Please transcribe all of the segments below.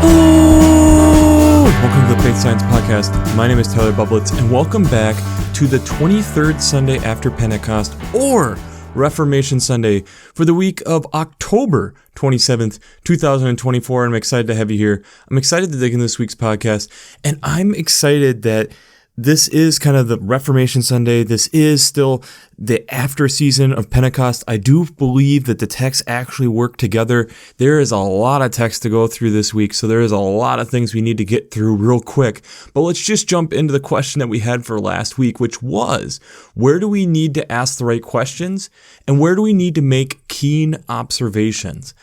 Welcome to the Faith Science Podcast. My name is Tyler Bublitz, and welcome back to the 23rd Sunday after Pentecost, or Reformation Sunday, for the week of October 27th, 2024. I'm excited to have you here. I'm excited to dig in this week's podcast, and I'm excited that this is kind of the Reformation Sunday. This is still the after season of Pentecost. I do believe that the texts actually work together. There is a lot of text to go through this week, so there is a lot of things we need to get through real quick. But let's just jump into the question that we had for last week, which was, where do we need to ask the right questions, and where do we need to make keen observations?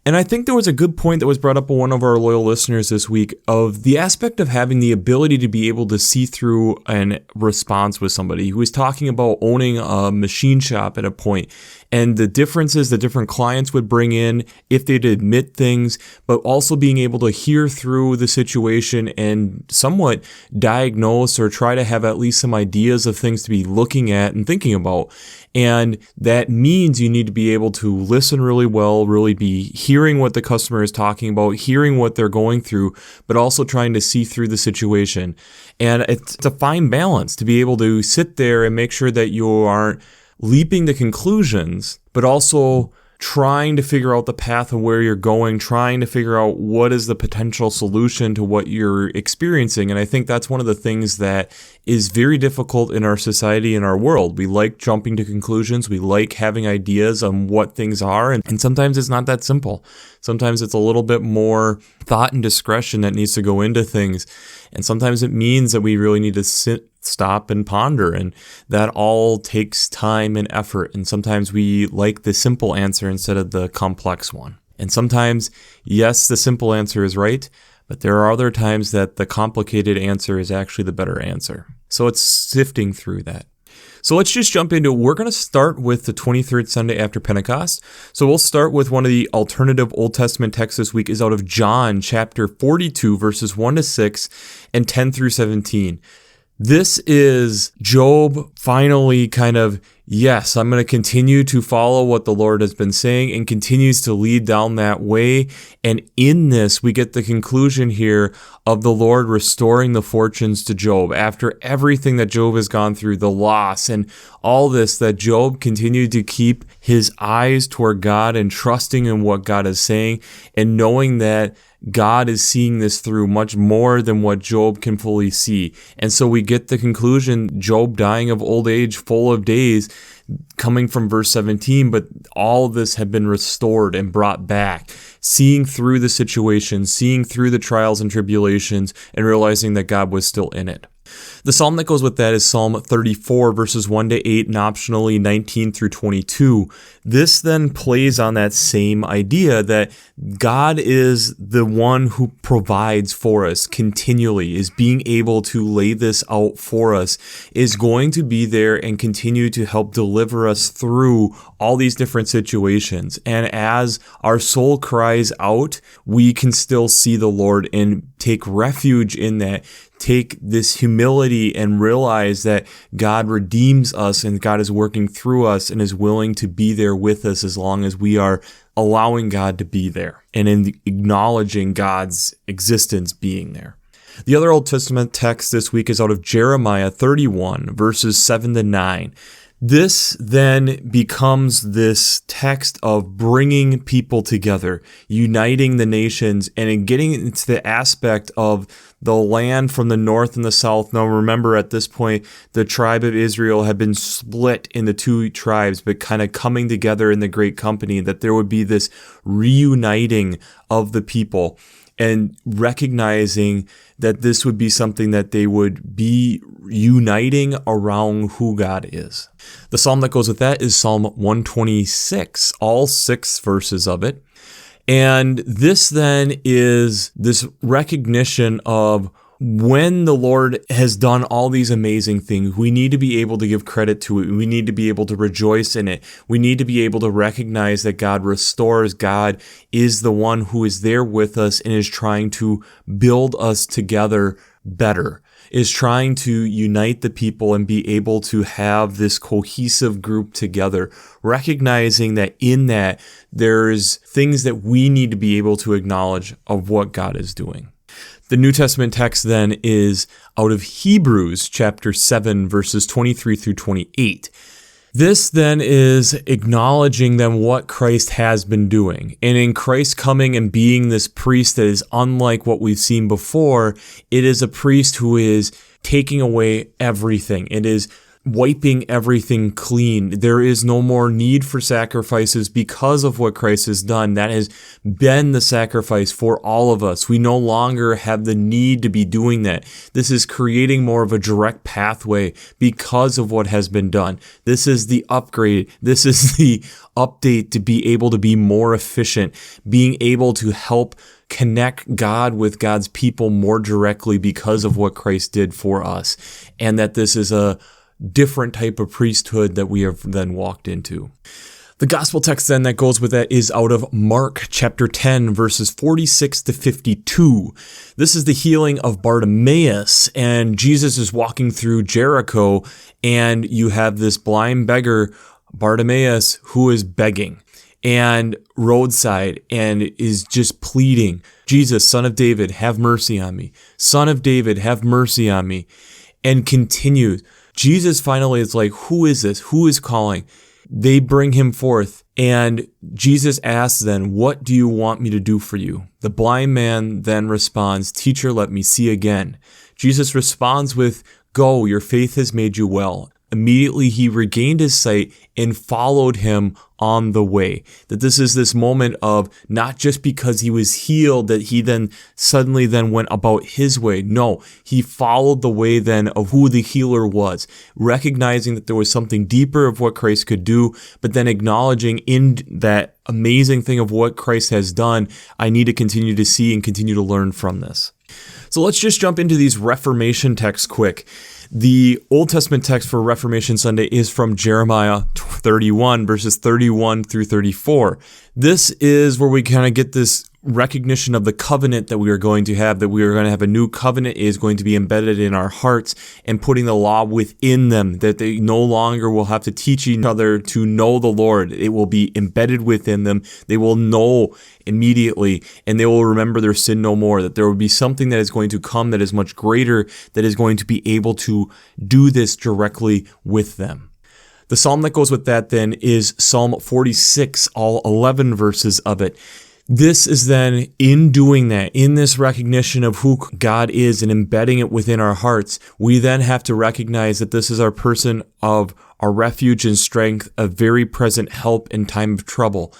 And I think there was a good point that was brought up by one of our loyal listeners this week of the aspect of having the ability to be able to see through a response with somebody who was talking about owning a machine shop at a point and the differences that different clients would bring in if they'd admit things, but also being able to hear through the situation and somewhat diagnose or try to have at least some ideas of things to be looking at and thinking about. And that means you need to be able to listen really well, really be hearing what the customer is talking about, hearing what they're going through, but also trying to see through the situation. And it's a fine balance to be able to sit there and make sure that you aren't leaping to conclusions, but also trying to figure out the path of where you're going, trying to figure out what is the potential solution to what you're experiencing. And I think that's one of the things that is very difficult in our society and our world. We like jumping to conclusions. We like having ideas on what things are. And sometimes it's not that simple. Sometimes it's a little bit more thought and discretion that needs to go into things. And sometimes it means that we really need to stop and ponder, and that all takes time and effort. And sometimes we like the simple answer instead of the complex one. And sometimes, yes, the simple answer is right, but there are other times that the complicated answer is actually the better answer. So it's sifting through that. So let's just jump into it. We're going to start with the 23rd Sunday after Pentecost. So we'll start with one of the alternative Old Testament texts this week is out of John chapter 42, verses 1 to 6 and 10 through 17. This is Job finally kind of, yes, I'm going to continue to follow what the Lord has been saying, and continues to lead down that way. And in this, we get the conclusion here of the Lord restoring the fortunes to Job. After everything that Job has gone through, the loss and all this, that Job continued to keep his eyes toward God and trusting in what God is saying, and knowing that God is seeing this through much more than what Job can fully see. And so we get the conclusion, Job dying of old age, full of days, coming from verse 17, but all of this had been restored and brought back, seeing through the situation, seeing through the trials and tribulations, and realizing that God was still in it. The psalm that goes with that is Psalm 34, verses 1 to 8, and optionally 19 through 22. This then plays on that same idea that God is the one who provides for us continually, is being able to lay this out for us, is going to be there and continue to help deliver us through all these different situations. And as our soul cries out, we can still see the Lord and take refuge in that. Take this humility and realize that God redeems us and God is working through us and is willing to be there with us as long as we are allowing God to be there and in acknowledging God's existence being there. The other Old Testament text this week is out of Jeremiah 31, verses 7 to 9. This then becomes this text of bringing people together, uniting the nations, and in getting into the aspect of the land from the north and the south. Now remember, at this point, the tribe of Israel had been split into two tribes, but kind of coming together in the great company, that there would be this reuniting of the people, and recognizing that this would be something that they would be uniting around who God is. The psalm that goes with that is Psalm 126, all 6 verses of it. And this then is this recognition of when the Lord has done all these amazing things, we need to be able to give credit to it. We need to be able to rejoice in it. We need to be able to recognize that God restores. God is the one who is there with us and is trying to build us together better. is trying to unite the people and be able to have this cohesive group together, recognizing that in that there's things that we need to be able to acknowledge of what God is doing. The New Testament text then is out of Hebrews chapter 7, verses 23 through 28. This then is acknowledging then what Christ has been doing. And in Christ coming and being this priest that is unlike what we've seen before, it is a priest who is taking away everything. It is wiping everything clean. There is no more need for sacrifices because of what Christ has done. That has been the sacrifice for all of us. We no longer have the need to be doing that. This is creating more of a direct pathway because of what has been done. This is the upgrade. This is the update to be able to be more efficient, being able to help connect God with God's people more directly because of what Christ did for us. And that this is a different type of priesthood that we have then walked into. The gospel text then that goes with that is out of Mark chapter 10, verses 46 to 52. This is the healing of Bartimaeus, and Jesus is walking through Jericho, and you have this blind beggar, Bartimaeus, who is begging and roadside and is just pleading, Jesus, Son of David, have mercy on me. Son of David, have mercy on me. And continues. Jesus finally is like, who is this? Who is calling? They bring him forth, and Jesus asks then, what do you want me to do for you? The blind man then responds, Teacher, let me see again. Jesus responds with, Go, your faith has made you well. Immediately he regained his sight and followed him on the way. That this is this moment of not just because he was healed that he then suddenly then went about his way. No, he followed the way then of who the healer was, recognizing that there was something deeper of what Christ could do, but then acknowledging in that amazing thing of what Christ has done, I need to continue to see and continue to learn from this. So let's just jump into these Reformation texts quick. The Old Testament text for Reformation Sunday is from Jeremiah 31, verses 31 through 34. This is where we kind of get this recognition of the covenant that we are going to have, that we are going to have a new covenant is going to be embedded in our hearts and putting the law within them, that they no longer will have to teach each other to know the Lord. It will be embedded within them. They will know immediately, and they will remember their sin no more, that there will be something that is going to come that is much greater, that is going to be able to do this directly with them. The psalm that goes with that then is Psalm 46, all 11 verses of it. This is then in doing that, in this recognition of who God is and embedding it within our hearts, we then have to recognize that this is our person of our refuge and strength, a very present help in time of trouble.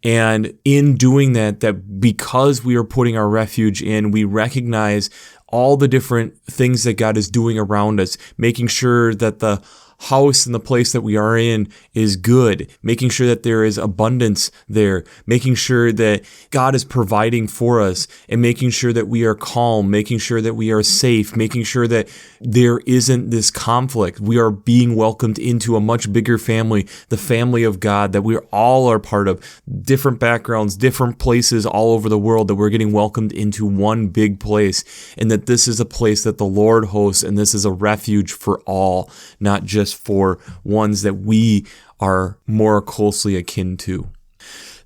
And in doing that, that because we are putting our refuge in, we recognize all the different things that God is doing around us, making sure that the house and the place that we are in is good, making sure that there is abundance there, making sure that God is providing for us, and making sure that we are calm, making sure that we are safe, making sure that there isn't this conflict. We are being welcomed into a much bigger family, the family of God, that we all are part of, different backgrounds, different places all over the world, that we're getting welcomed into one big place, and that this is a place that the Lord hosts, and this is a refuge for all, not just for ones that we are more closely akin to.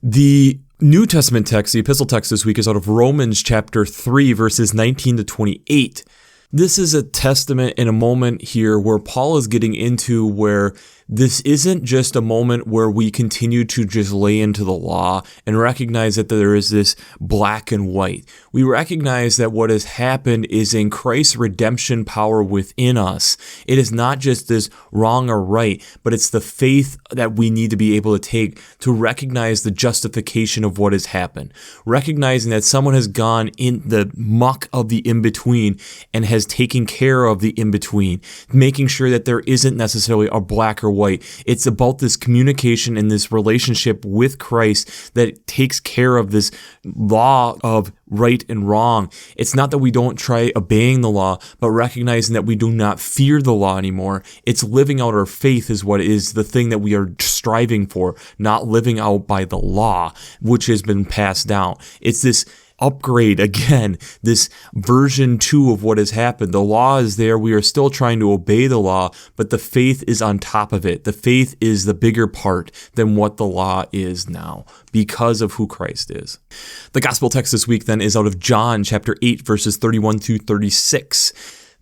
The New Testament text, the epistle text this week, is out of Romans chapter 3, verses 19 to 28. This is a testament in a moment here where Paul is getting into where this isn't just a moment where we continue to just lay into the law and recognize that there is this black and white. We recognize that what has happened is in Christ's redemption power within us. It is not just this wrong or right, but it's the faith that we need to be able to take to recognize the justification of what has happened. Recognizing that someone has gone in the muck of the in-between and has taken care of the in-between, making sure that there isn't necessarily a black or white. It's about this communication and this relationship with Christ that takes care of this law of right and wrong. It's not that we don't try obeying the law, but recognizing that we do not fear the law anymore. It's living out our faith is what is the thing that we are striving for, not living out by the law, which has been passed down. It's this upgrade again, this version 2 of what has happened. The law is there. We are still trying to obey the law, but the faith is on top of it. The faith is the bigger part than what the law is now because of who Christ is. The gospel text this week then is out of John chapter 8, verses 31 through 36.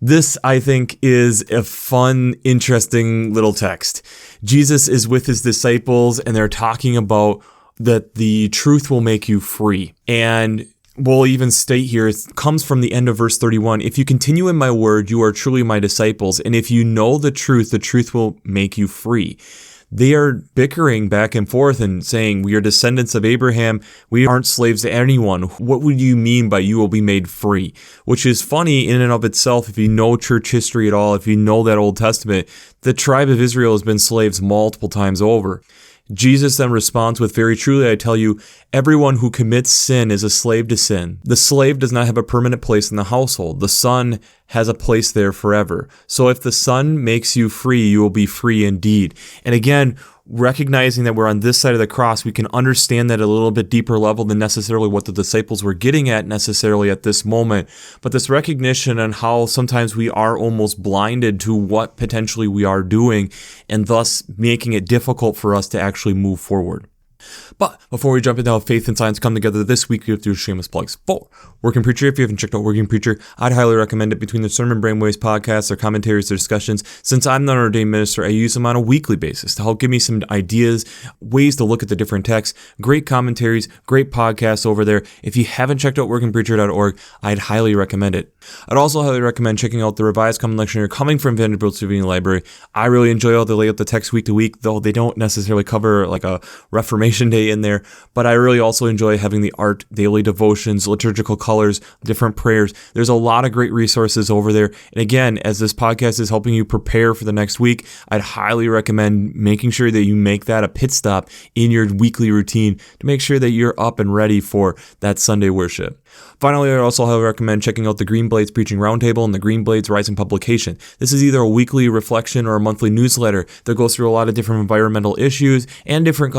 This, I think, is a fun, interesting little text. Jesus is with his disciples and they're talking about that the truth will make you free. And we'll even state here, it comes from the end of verse 31. If you continue in my word, you are truly my disciples. And if you know the truth will make you free. They are bickering back and forth and saying, we are descendants of Abraham. We aren't slaves to anyone. What would you mean by you will be made free? Which is funny in and of itself. If you know church history at all, if you know that Old Testament, the tribe of Israel has been slaves multiple times over. Jesus then responds with, very truly, I tell you, everyone who commits sin is a slave to sin. The slave does not have a permanent place in the household. The son has a place there forever. So if the son makes you free, you will be free indeed. And again, recognizing that we're on this side of the cross, we can understand that at a little bit deeper level than necessarily what the disciples were getting at necessarily at this moment. But this recognition on how sometimes we are almost blinded to what potentially we are doing, and thus making it difficult for us to actually move forward. But before we jump into how faith and science come together this week, we have to do shameless plugs for Working Preacher. If you haven't checked out Working Preacher, I'd highly recommend it. Between the Sermon Brainwaves podcasts, their commentaries, their discussions, since I'm not an ordained minister, I use them on a weekly basis to help give me some ideas, ways to look at the different texts. Great commentaries, great podcasts over there. If you haven't checked out workingpreacher.org, I'd highly recommend it. I'd also highly recommend checking out the Revised Common Lectionary coming from Vanderbilt Student Library. I really enjoy how they lay out the text week to week, though they don't necessarily cover like a Reformation Day in there, but I really also enjoy having the art, daily devotions, liturgical colors, different prayers. There's a lot of great resources over there. And again, as this podcast is helping you prepare for the next week, I'd highly recommend making sure that you make that a pit stop in your weekly routine to make sure that you're up and ready for that Sunday worship. Finally, I also highly recommend checking out the Green Blades Preaching Roundtable and the Green Blades Rising publication. This is either a weekly reflection or a monthly newsletter that goes through a lot of different environmental issues and different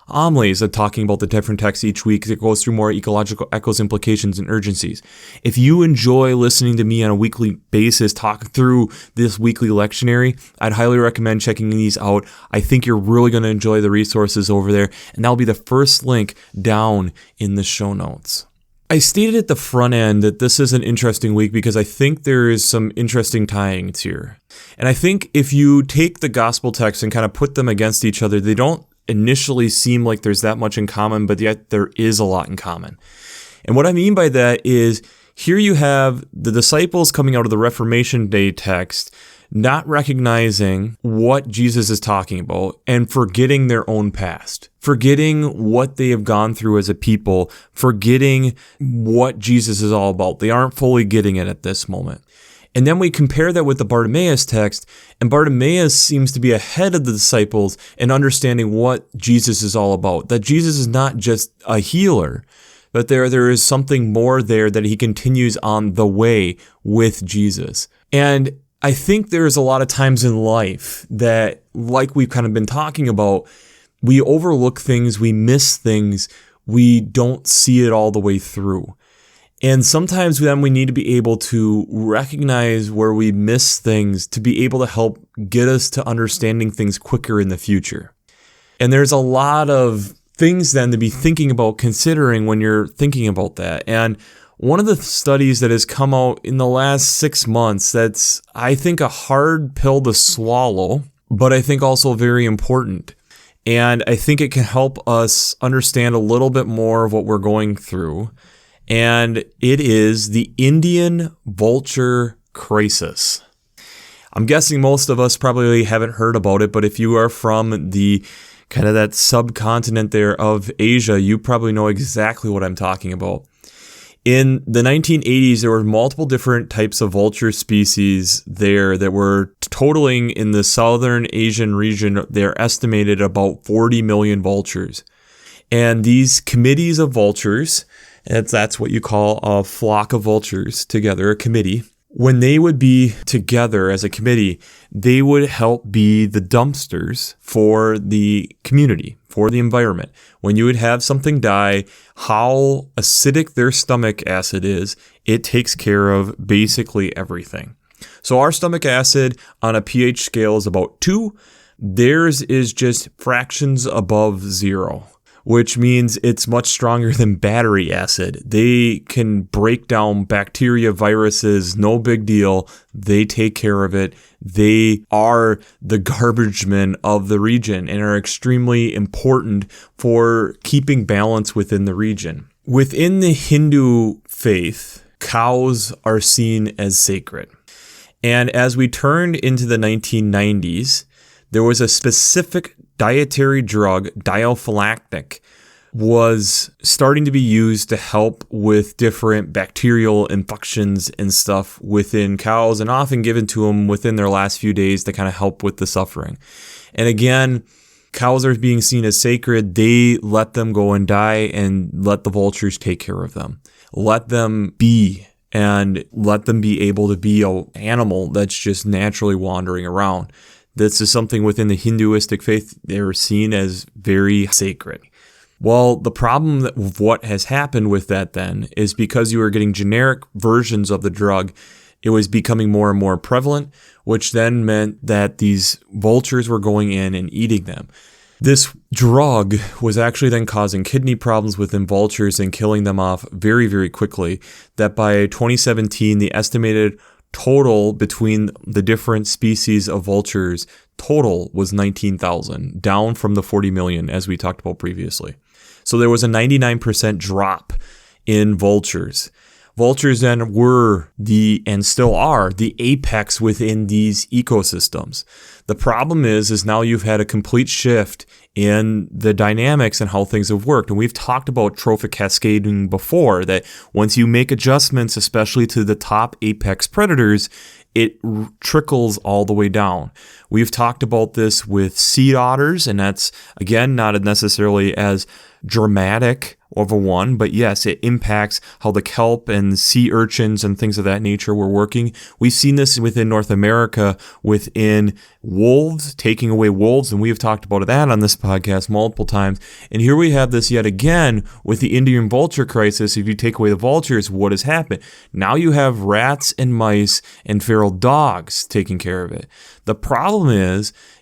homilies of talking about the different texts each week. It goes through more ecological echoes, implications, and urgencies. If you enjoy listening to me on a weekly basis talk through this weekly lectionary, I'd highly recommend checking these out. I think you're really going to enjoy the resources over there, and that'll be the first link down in the show notes. I stated at the front end that this is an interesting week because I think there is some interesting tyings here. And I think if you take the gospel text and kind of put them against each other, they don't initially seem like there's that much in common, but yet there is a lot in common. And what I mean by that is here you have the disciples coming out of the Reformation Day text not recognizing what Jesus is talking about and forgetting their own past, forgetting what they have gone through as a people, forgetting what Jesus is all about. They aren't fully getting it at this moment. And then we compare that with the Bartimaeus text, and Bartimaeus seems to be ahead of the disciples in understanding what Jesus is all about, that Jesus is not just a healer, but there is something more there, that he continues on the way with Jesus. And I think there's a lot of times in life that, like we've kind of been talking about, we overlook things, we miss things, we don't see it all the way through. And sometimes then we need to be able to recognize where we miss things to be able to help get us to understanding things quicker in the future. And there's a lot of things then to be thinking about, considering when you're thinking about that. And one of the studies that has come out in the last 6 months that's, I think, a hard pill to swallow, but I think also very important. And I think it can help us understand a little bit more of what we're going through. And it is the Indian vulture crisis. I'm guessing most of us probably haven't heard about it, but if you are from the kind of that subcontinent there of Asia, you probably know exactly what I'm talking about. In the 1980s, there were multiple different types of vulture species there that were totaling in the southern Asian region. They're estimated about 40 million vultures. And these committees of vultures, that's what you call a flock of vultures together, a committee. when they would be together as a committee, they would help be the dumpsters for the community, for the environment. When you would have something die, how acidic their stomach acid is, it takes care of basically everything. So our stomach acid on a pH scale is about 2. Theirs is just fractions above 0, which means it's much stronger than battery acid. They can break down bacteria, viruses, no big deal. They take care of it. They are the garbage men of the region and are extremely important for keeping balance within the region. Within the Hindu faith, cows are seen as sacred. And as we turned into the 1990s, there was a specific dietary drug, diaphylactic, was starting to be used to help with different bacterial infections and stuff within cows, and often given to them within their last few days to kind of help with the suffering. And again, cows are being seen as sacred. They let them go and die and let the vultures take care of them. Let them be, and let them be able to be an animal that's just naturally wandering around. This is something within the Hinduistic faith they're seen as very sacred. Well, the problem of what has happened with that then is because you were getting generic versions of the drug, it was becoming more and more prevalent, which then meant that these vultures were going in and eating them. This drug was actually then causing kidney problems within vultures and killing them off very, very quickly, that by 2017, the estimated total between the different species of vultures total was 19,000, down from the 40 million as we talked about previously. So there was a 99% drop in vultures. Vultures then were and still are the apex within these ecosystems. The problem is now you've had a complete shift in the dynamics and how things have worked. And we've talked about trophic cascading before, that once you make adjustments, especially to the top apex predators, it trickles all the way down. We've talked about this with sea otters, and that's, again, not necessarily as dramatic of a one, but yes, it impacts how the kelp and sea urchins and things of that nature were working. We've seen this within North America within wolves, taking away wolves, and we have talked about that on this podcast multiple times. And here we have this yet again with the Indian vulture crisis. If you take away the vultures, what has happened? Now you have rats and mice and feral dogs taking care of it. The problem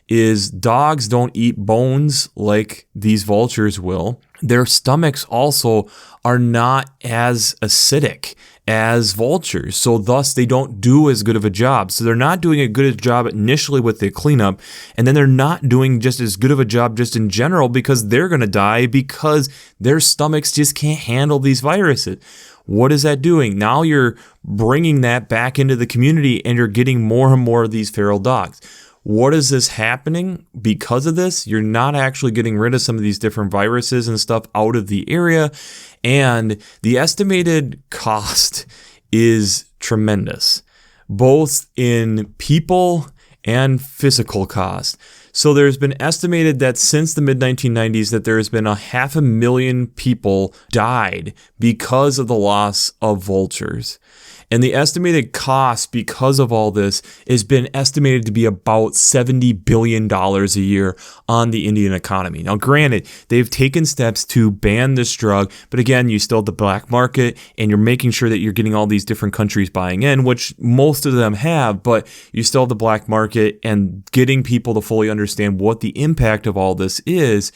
is dogs don't eat bones like these vultures will. Their stomachs also are not as acidic as vultures, so thus they don't do as good of a job. So they're not doing a good job initially with the cleanup, and then they're not doing just as good of a job just in general because they're going to die because their stomachs just can't handle these viruses. What is that doing? Now you're bringing that back into the community and you're getting more and more of these feral dogs. What is this happening? Because of this, you're not actually getting rid of some of these different viruses and stuff out of the area. And the estimated cost is tremendous, both in people and physical cost. So there's been estimated that since the mid-1990s that there has been 500,000 people died because of the loss of vultures. And the estimated cost because of all this has been estimated to be about $70 billion a year on the Indian economy. Now, granted, they've taken steps to ban this drug, but again, you still have the black market and you're making sure that you're getting all these different countries buying in, which most of them have, but you still have the black market, and getting people to fully understand what the impact of all this is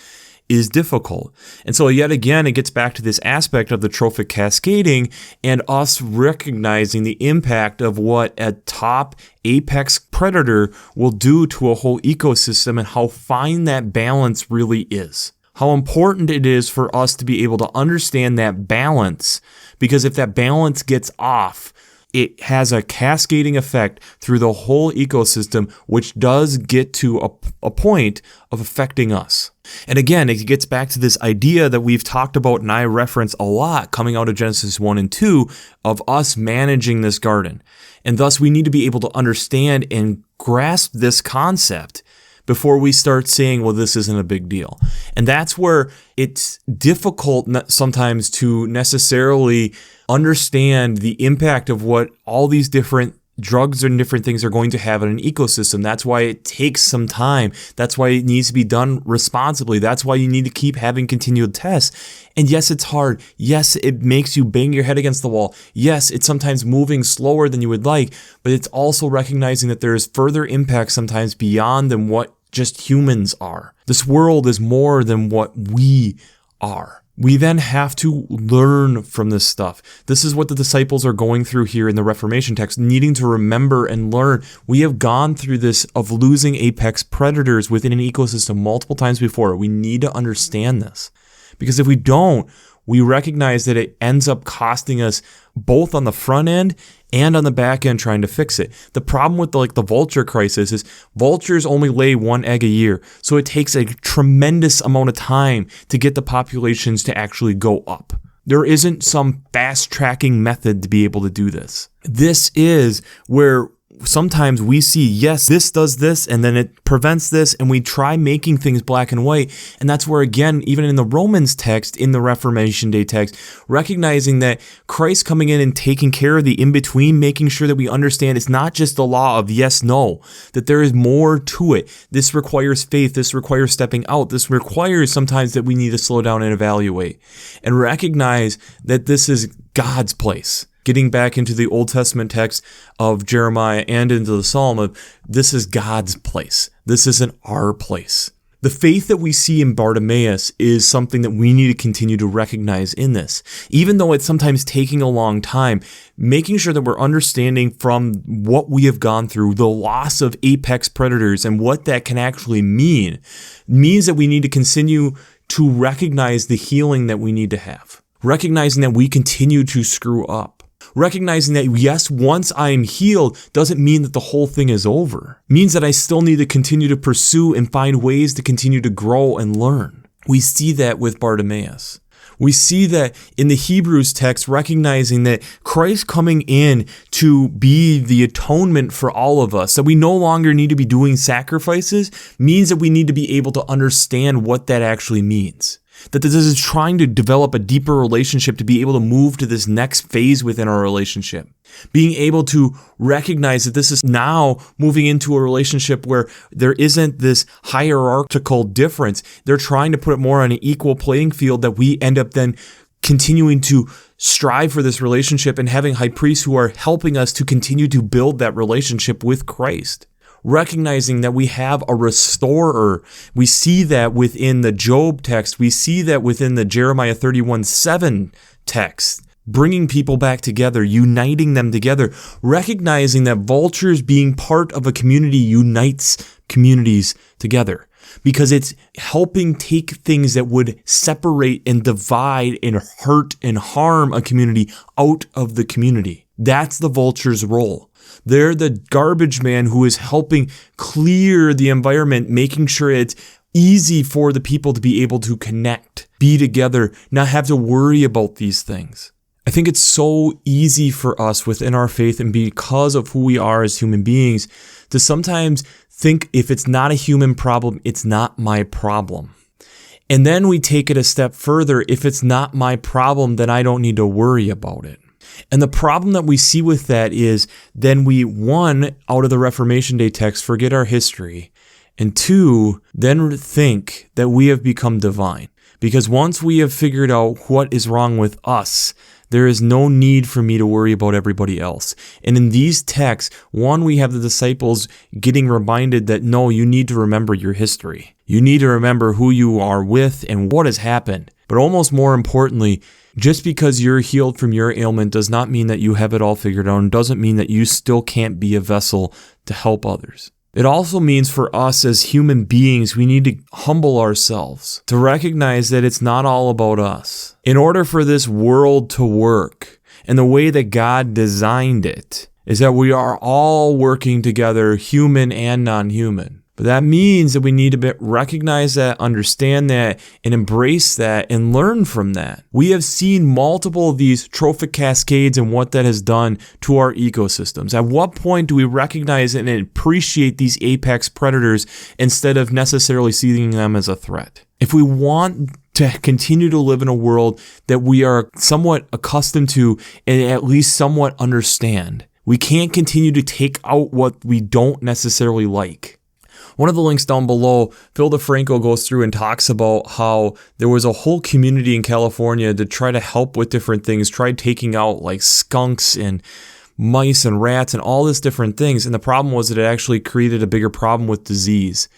difficult. And so yet again, it gets back to this aspect of the trophic cascading and us recognizing the impact of what a top apex predator will do to a whole ecosystem and how fine that balance really is. How important it is for us to be able to understand that balance, because if that balance gets off, it has a cascading effect through the whole ecosystem, which does get to a point of affecting us. And again, it gets back to this idea that we've talked about and I reference a lot coming out of Genesis 1 and 2 of us managing this garden. And thus we need to be able to understand and grasp this concept before we start saying, well, this isn't a big deal. And that's where it's difficult sometimes to necessarily understand the impact of what all these different drugs and different things are going to have in an ecosystem. That's why it takes some time. That's why it needs to be done responsibly. That's why you need to keep having continued tests. And yes, it's hard. Yes, it makes you bang your head against the wall. Yes, it's sometimes moving slower than you would like, but it's also recognizing that there is further impact sometimes beyond than what just humans are. This world is more than what we are. We then have to learn from this stuff. This is what the disciples are going through here in the Reformation text, needing to remember and learn. We have gone through this of losing apex predators within an ecosystem multiple times before. We need to understand this, because if we don't, we recognize that it ends up costing us both on the front end and on the back end trying to fix it. The problem with the vulture crisis is vultures only lay one egg a year. So it takes a tremendous amount of time to get the populations to actually go up. There isn't some fast tracking method to be able to do this. This is where sometimes we see, yes, this does this, and then it prevents this, and we try making things black and white. And that's where, again, even in the Romans text, in the Reformation Day text, recognizing that Christ coming in and taking care of the in-between, making sure that we understand it's not just the law of yes, no, that there is more to it. This requires faith. This requires stepping out. This requires sometimes that we need to slow down and evaluate and recognize that this is God's place. Getting back into the Old Testament text of Jeremiah and into the Psalm of this is God's place. This isn't our place. The faith that we see in Bartimaeus is something that we need to continue to recognize in this. Even though it's sometimes taking a long time, making sure that we're understanding from what we have gone through, the loss of apex predators and what that can actually mean, means that we need to continue to recognize the healing that we need to have. Recognizing that we continue to screw up. Recognizing that, yes, once I am healed doesn't mean that the whole thing is over. It means that I still need to continue to pursue and find ways to continue to grow and learn. We see that with Bartimaeus. We see that in the Hebrews text, recognizing that Christ coming in to be the atonement for all of us, that we no longer need to be doing sacrifices, means that we need to be able to understand what that actually means. That this is trying to develop a deeper relationship to be able to move to this next phase within our relationship. Being able to recognize that this is now moving into a relationship where there isn't this hierarchical difference. They're trying to put it more on an equal playing field, that we end up then continuing to strive for this relationship and having high priests who are helping us to continue to build that relationship with Christ. Recognizing that we have a restorer. We see that within the Job text. We see that within the Jeremiah 31:7 text. Bringing people back together, uniting them together. Recognizing that vultures being part of a community unites communities together. Because it's helping take things that would separate and divide and hurt and harm a community out of the community. That's the vulture's role. They're the garbage man who is helping clear the environment, making sure it's easy for the people to be able to connect, be together, not have to worry about these things. I think it's so easy for us within our faith and because of who we are as human beings to sometimes think if it's not a human problem, it's not my problem. And then we take it a step further. If it's not my problem, then I don't need to worry about it. And the problem that we see with that is then we, one, out of the Reformation Day text, forget our history, and two, then think that we have become divine. Because once we have figured out what is wrong with us, there is no need for me to worry about everybody else. And in these texts, one, we have the disciples getting reminded that no, you need to remember your history. You need to remember who you are with and what has happened. But almost more importantly, just because you're healed from your ailment does not mean that you have it all figured out and doesn't mean that you still can't be a vessel to help others. It also means for us as human beings, we need to humble ourselves to recognize that it's not all about us. In order for this world to work, and the way that God designed it, is that we are all working together, human and non-human. But that means that we need to recognize that, understand that, and embrace that, and learn from that. We have seen multiple of these trophic cascades and what that has done to our ecosystems. At what point do we recognize and appreciate these apex predators instead of necessarily seeing them as a threat? If we want to continue to live in a world that we are somewhat accustomed to and at least somewhat understand, We can't continue to take out what we don't necessarily like. One of the links down below, Phil DeFranco goes through and talks about how there was a whole community in California to try to help with different things, tried taking out like skunks and mice and rats and all this different things. And the problem was that it actually created a bigger problem with disease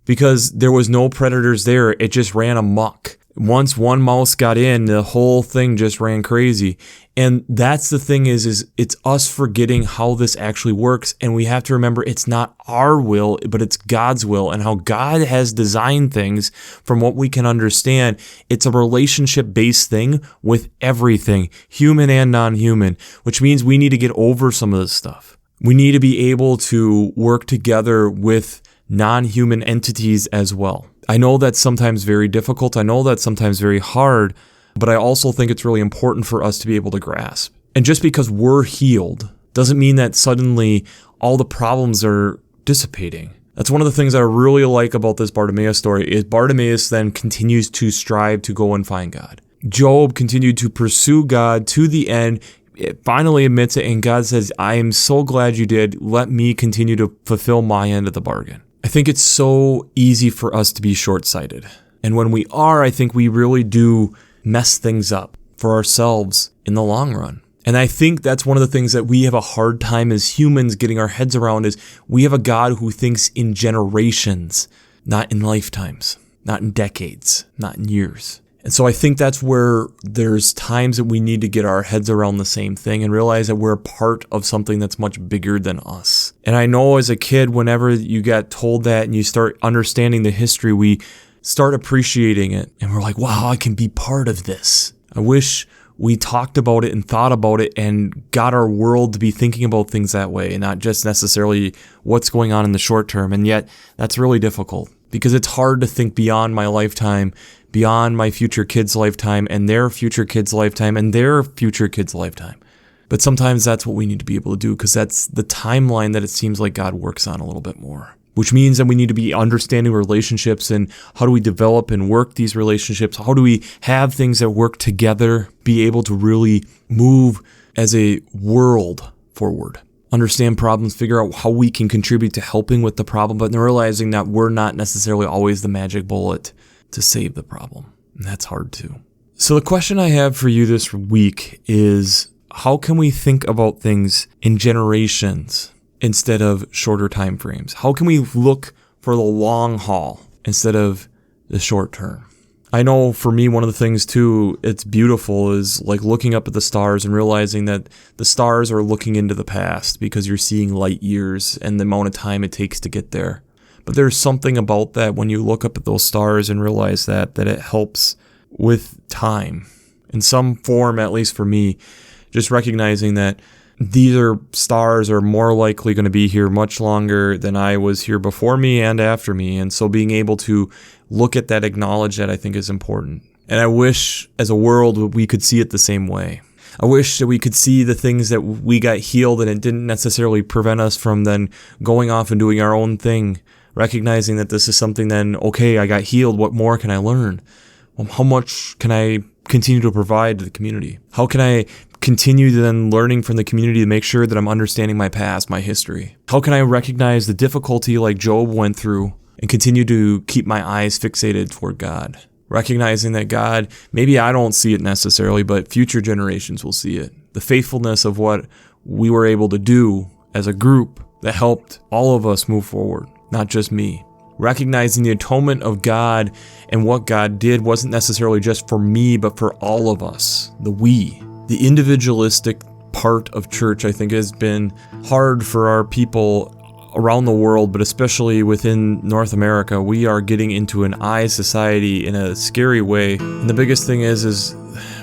because there was no predators there. It just ran amok. Once one mouse got in, the whole thing just ran crazy. And that's the thing is it's us forgetting how this actually works. And we have to remember it's not our will, but it's God's will and how God has designed things from what we can understand. It's a relationship-based thing with everything, human and non-human, which means we need to get over some of this stuff. We need to be able to work together with non-human entities as well. I know that's sometimes very difficult. I know that's sometimes very hard, but I also think it's really important for us to be able to grasp. And just because we're healed doesn't mean that suddenly all the problems are dissipating. That's one of the things I really like about this Bartimaeus story is Bartimaeus then continues to strive to go and find God. Job continued to pursue God to the end. It finally admits it, and God says, I am so glad you did. Let me continue to fulfill my end of the bargain. I think it's so easy for us to be short-sighted. And when we are, I think we really do mess things up for ourselves in the long run. And I think that's one of the things that we have a hard time as humans getting our heads around is we have a God who thinks in generations, not in lifetimes, not in decades, not in years. And so I think that's where there's times that we need to get our heads around the same thing and realize that we're a part of something that's much bigger than us. And I know as a kid, whenever you got told that and you start understanding the history, we start appreciating it. And we're like, wow, I can be part of this. I wish we talked about it and thought about it and got our world to be thinking about things that way and not just necessarily what's going on in the short term. And yet that's really difficult because it's hard to think beyond my lifetime, beyond my future kids' lifetime and their future kids' lifetime and their future kids' lifetime. But sometimes that's what we need to be able to do because that's the timeline that it seems like God works on a little bit more. Which means that we need to be understanding relationships and how do we develop and work these relationships? How do we have things that work together, be able to really move as a world forward? Understand problems, figure out how we can contribute to helping with the problem, but realizing that we're not necessarily always the magic bullet to save the problem. And that's hard too. So the question I have for you this week is, how can we think about things in generations instead of shorter time frames? How can we look for the long haul instead of the short term? I know for me, one of the things too, it's beautiful is like looking up at the stars and realizing that the stars are looking into the past because you're seeing light years and the amount of time it takes to get there. But there's something about that when you look up at those stars and realize that it helps with time in some form, at least for me, just recognizing that these stars are more likely going to be here much longer than I was here before me and after me. And so being able to look at that, acknowledge that, I think is important. And I wish as a world we could see it the same way. I wish that we could see the things that we got healed and it didn't necessarily prevent us from then going off and doing our own thing, recognizing that this is something then, okay, I got healed. What more can I learn? Well, how much can I continue to provide to the community? How can I continue then learning from the community to make sure that I'm understanding my past, my history? How can I recognize the difficulty like Job went through and continue to keep my eyes fixated toward God? Recognizing that God, maybe I don't see it necessarily, but future generations will see it. The faithfulness of what we were able to do as a group that helped all of us move forward, not just me. Recognizing the atonement of God and what God did wasn't necessarily just for me, but for all of us, the we. The individualistic part of church, I think, has been hard for our people around the world, but especially within North America. We are getting into an I society in a scary way. And the biggest thing is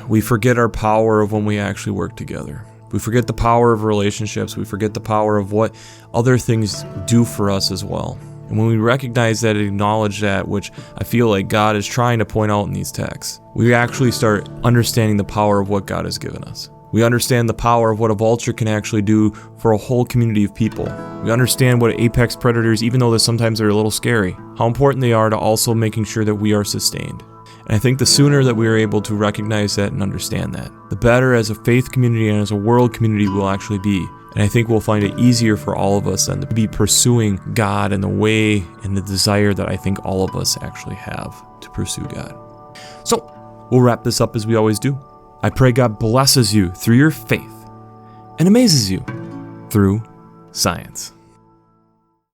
we forget our power of when we actually work together. We forget the power of relationships. We forget the power of what other things do for us as well. And when we recognize that and acknowledge that, which I feel like God is trying to point out in these texts, we actually start understanding the power of what God has given us. We understand the power of what a vulture can actually do for a whole community of people. We understand what apex predators, even though sometimes they're a little scary, how important they are to also making sure that we are sustained. And I think the sooner that we are able to recognize that and understand that, the better as a faith community and as a world community we'll actually be. And I think we'll find it easier for all of us then to be pursuing God in the way and the desire that I think all of us actually have to pursue God. So we'll wrap this up as we always do. I pray God blesses you through your faith and amazes you through science.